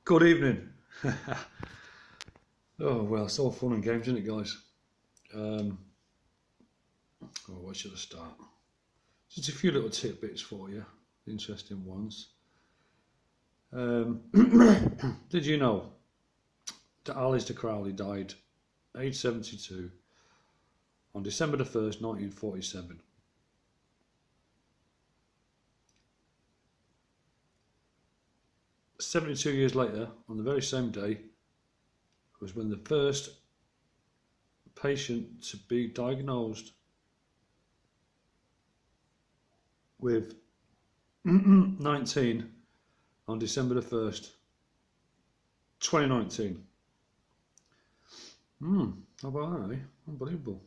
Good evening. Oh, well, it's all fun and games, isn't it, guys? Um, where should I start? Just a few little tidbits for you, interesting ones. Um, did you know that Aleister Crowley died age 72 on December the 1st, 1947? 72 years later, on the very same day, was when the first patient to be diagnosed with 19 on December the 1st, 2019. How about that, eh? Unbelievable.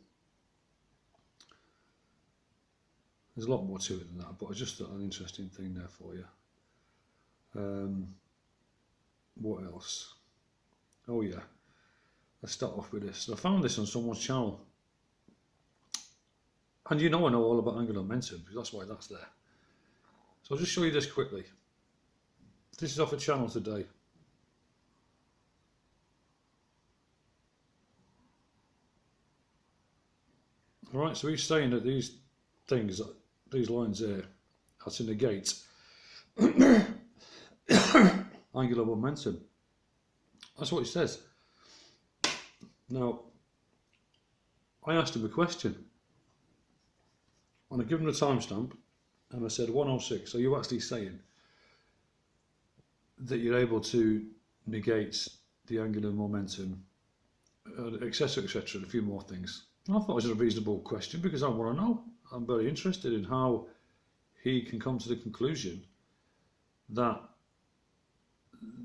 There's a lot more to it than that, but I just thought an interesting thing there for you. What else? Oh yeah, let's start off with this. I found this on someone's channel. And I know all about angular momentum, because that's why that's there. So I'll just show you this quickly. This is off a channel today. Alright, so he's saying that these things, these lines here, are to negate angular momentum. That's what he says. Now, I asked him a question, and I give him the timestamp, and I said 106. Are you actually saying that you're able to negate the angular momentum, etc., etc., and a few more things? And I thought it was a reasonable question because I want to know. I'm very interested in how he can come to the conclusion that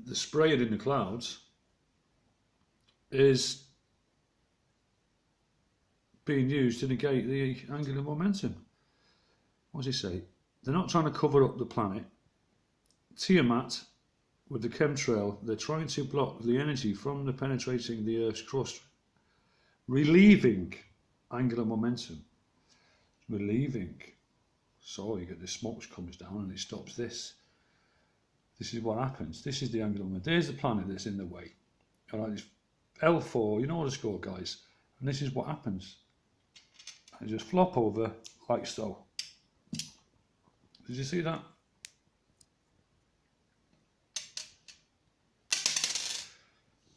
the spraying in the clouds is being used to negate the angular momentum. What does he say? They're not trying to cover up the planet. Tiamat, with the chemtrail, they're trying to block the energy from the penetrating the Earth's crust, relieving angular momentum. Relieving. So you get the smoke comes down and it stops this. This is what happens. This is the angular momentum. There's the planet that's in the way. All right, it's L4, you know the score, guys. And this is what happens. I just flop over like so. Did you see that?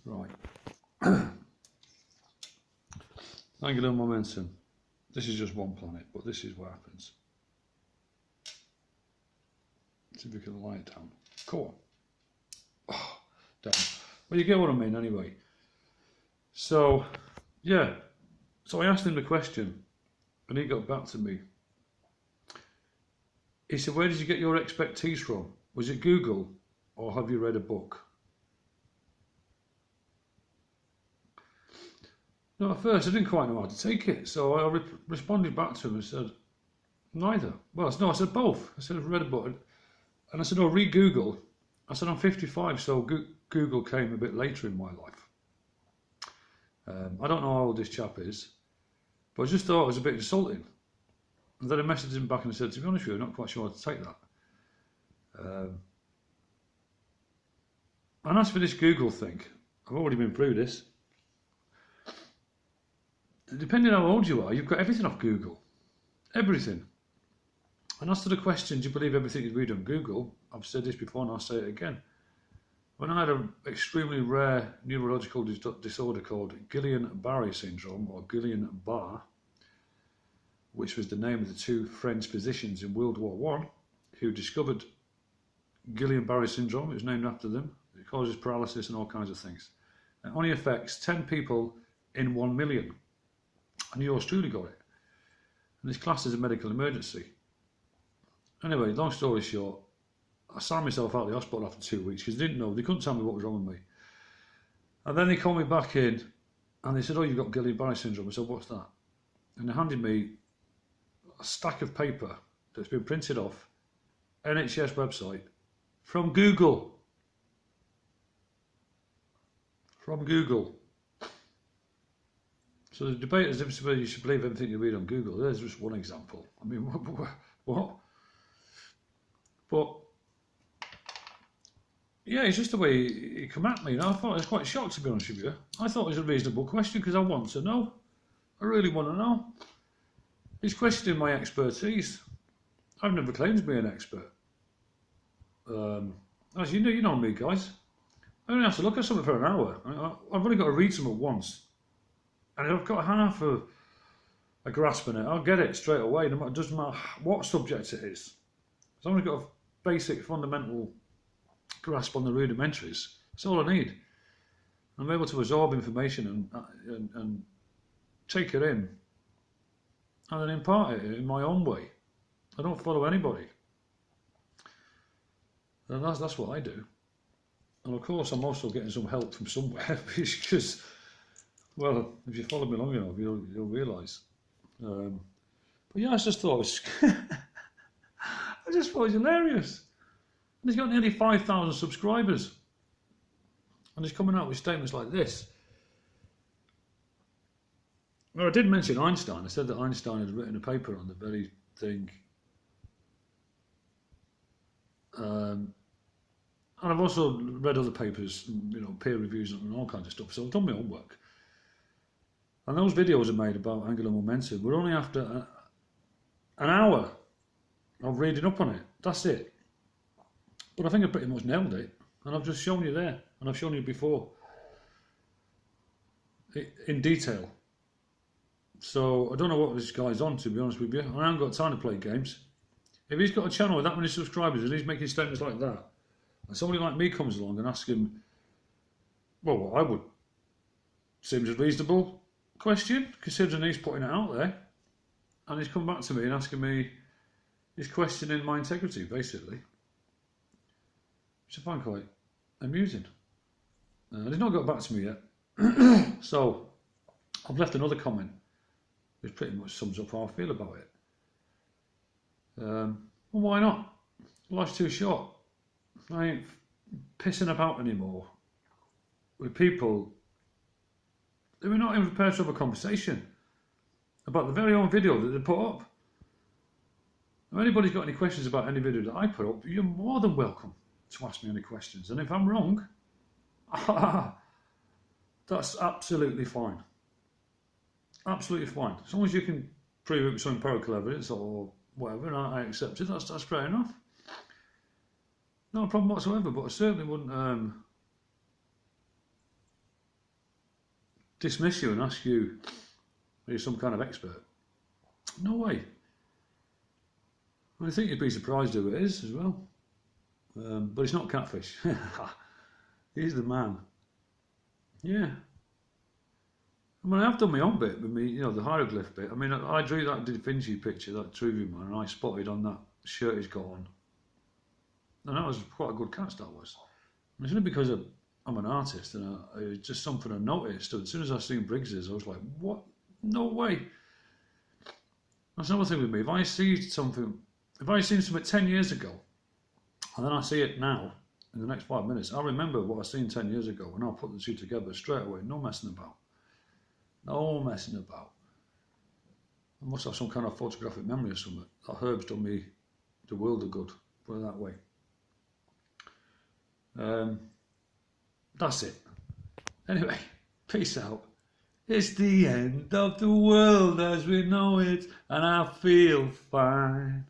Right. Angular momentum. This is just one planet, but this is what happens. See if we can lie it down. Cool. Oh, damn. Well, you get what I mean anyway. So, yeah. So I asked him the question, and he got back to me. He said, where did you get your expertise from? Was it Google, or have you read a book? No, at first I didn't quite know how to take it, so I responded back to him and said, neither. Well, no, I said both. I said, I've read a book. And I said, oh, read Google. I said, I'm 55, so Google came a bit later in my life. I don't know how old this chap is, but I just thought it was a bit insulting. And then I messaged him back and I said, to be honest with you, I'm not quite sure how to take that. And as for this Google thing, I've already been through this. Depending on how old you are, you've got everything off Google. Everything. And as to the question, do you believe everything you read on Google? I've said this before and I'll say it again. When I had an extremely rare neurological disorder called Guillain-Barré syndrome, or Guillain-Barré, which was the name of the two French physicians in World War I who discovered Guillain-Barré syndrome. It was named after them. It causes paralysis and all kinds of things. It only affects 10 people in 1 million. And yours truly got it. And it's classed as a medical emergency. Anyway, long story short, I signed myself out of the hospital after 2 weeks because they didn't know, they couldn't tell me what was wrong with me. And then they called me back in and they said, oh, you've got Guillain-Barré syndrome. I said, what's that? And they handed me a stack of paper that's been printed off NHS website from Google. From Google. So the debate is if you should believe everything you read on Google. There's just one example. I mean, what? But yeah, it's just the way he come at me. And I thought I was quite shocked, to be honest with you. I thought it was a reasonable question because I want to know. I really want to know. He's questioning my expertise. I've never claimed to be an expert. As you know me, guys. I only have to look at something for an hour. I've only got to read something once, and if I've got half a grasp on it, I'll get it straight away. It doesn't matter what subject it is. As long as I've got a basic, fundamental grasp on the rudimentaries, that's all I need. I'm able to absorb information and take it in, and then impart it in my own way. I don't follow anybody. And that's what I do. And of course, I'm also getting some help from somewhere because, well, if you follow me long enough, you'll realise. But yeah, I just thought it was, I just thought it was hilarious. And he's got nearly 5,000 subscribers, and he's coming out with statements like this. Well, I did mention Einstein. I said that Einstein had written a paper on the very thing. And I've also read other papers, peer reviews and all kinds of stuff. So I've done my own work. And those videos I made about angular momentum were only after an hour of reading up on it. That's it. But I think I pretty much nailed it. And I've just shown you there. And I've shown you before. In detail. So I don't know what this guy's on, to be honest with you. I haven't got time to play games. If he's got a channel with that many subscribers and he's making statements like that, and somebody like me comes along and asks him, well, what I would seems a reasonable question, considering he's putting it out there, and he's come back to me and asking me, he's questioning my integrity, basically, which I find quite amusing. And he's not got back to me yet, so I've left another comment, which pretty much sums up how I feel about it. Well, why not? Life's too short. I ain't pissing about anymore with people who are not even prepared to have a conversation about the very own video that they put up. If anybody's got any questions about any video that I put up, you're more than welcome to ask me any questions. And if I'm wrong, that's absolutely fine. Absolutely fine. As long as you can prove it with some empirical evidence or whatever, and I accept it, that's fair enough. Not a problem whatsoever, but I certainly wouldn't dismiss you and ask you, are you some kind of expert? No way. I think you'd be surprised who it is as well. But it's not Catfish. He's the man. Yeah. I mean, I've done my own bit with me, the hieroglyph bit. I mean, I drew that Da Vinci picture, that Truvio man, and I spotted on that shirt he's got on. And that was quite a good catch, that was. And it's only because I'm an artist, and it's just something I noticed. As soon as I seen Briggs's, I was like, what? No way. That's another thing with me. If I seen something 10 years ago, and then I see it now, in the next 5 minutes, I'll remember what I seen 10 years ago, and I'll put the two together straight away. No messing about. No messing about. I must have some kind of photographic memory or something. That herb's done me the world of good, put it that way. That's it. Anyway, peace out. It's the end of the world as we know it, and I feel fine.